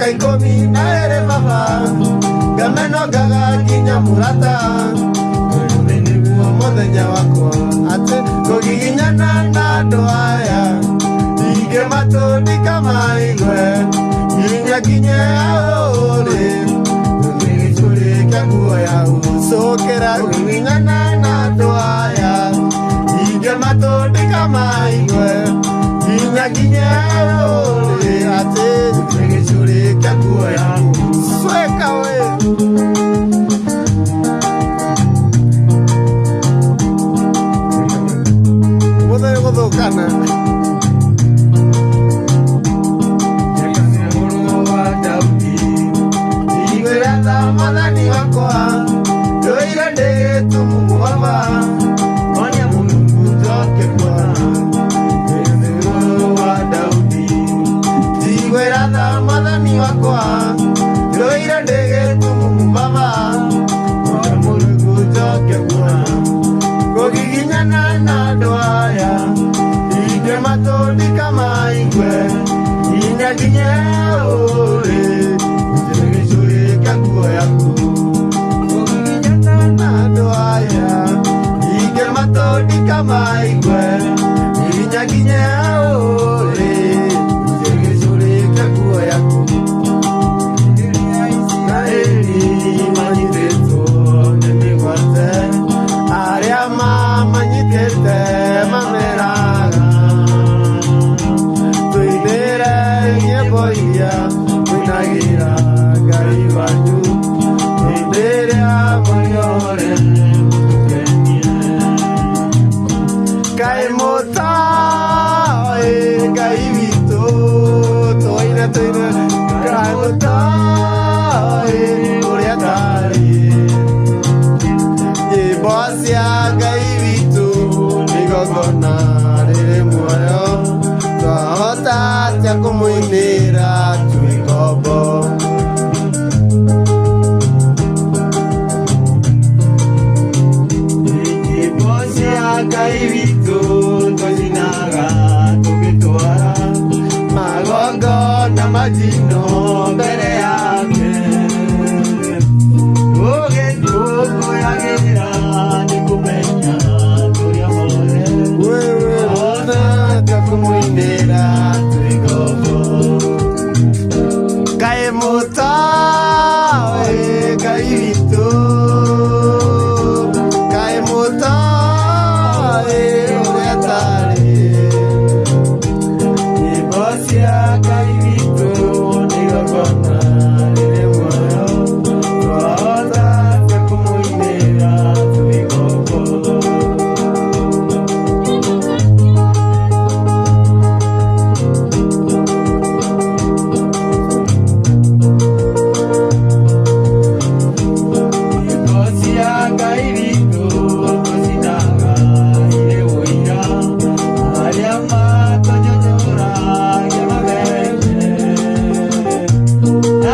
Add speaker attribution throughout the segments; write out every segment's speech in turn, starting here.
Speaker 1: miaka 12 baba ngameno gagakinya murata nĩguo mũthenya wakwa atĩ kũgiginyana na andũ aya ingĩmatũndika maigwe nginyakinye aũrĩ gĩcũrĩ kĩa nguo ya gũcũkĩra kũgiginyana na andũ aya ingĩmatũndika maigwe nginyakinye aũrĩ atĩ gĩcũrĩ kĩa nguo ya sweka we gũthũkana Mwathani wakwa ndoire ndĩgĩtumumu baba onia Mũrungu njoke kwana wa Daudi ndigwĩra tha Mwathani wakwa ndoire ndĩgĩtumumu baba onia Mũrungu njoke kwana kũgiginyana na andũ aya ingĩmatũndika maigwe nginyakinye ũrĩ maigwe nginyakinye aũrĩ gĩcũrĩ kĩa nguo yaku na ĩri manyitĩtwo nĩ mĩgwate arĩa mamanyitĩte mameraga tũinĩre nyĩmbo iria mũinagĩra Ngai wanyu hĩndĩ ĩrĩa mũrĩore Ngai mũtaĩ Ngai witũ tũine Ngai mũtaĩ ũrĩa tarĩ nyĩmbo cia Ngai witũ nĩ igongona rĩrĩ muoyo twahota atĩa kũmũinĩra twĩ ngombo nyĩmbo cia Ngai witũ twacinaga tũgĩtwara magongona majino mbere yake tũgĩtũngũyagĩra nĩ kũmenya tũrĩa hothe twahota atĩa kũmũinĩra twĩ ngombo Ngai mũtaĩ Ngai witũ Ngai mũtaĩ ũrĩa tarĩ nyĩmbo cia Ngai witũ nĩ igongona rĩrĩ muoyo twahota atĩa kũmũinĩra twĩ ngombo nyĩmbo cia Ngai witũ twacinaga irĩ ũira arĩa matũnyonyoragia mabebe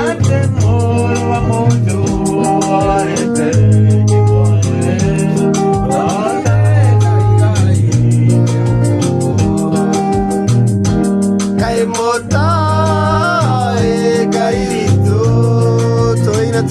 Speaker 1: atĩ mũrũ wa mũndũ orĩte nyĩmbo othe Ngai mũtaĩ Ngai witũ tũine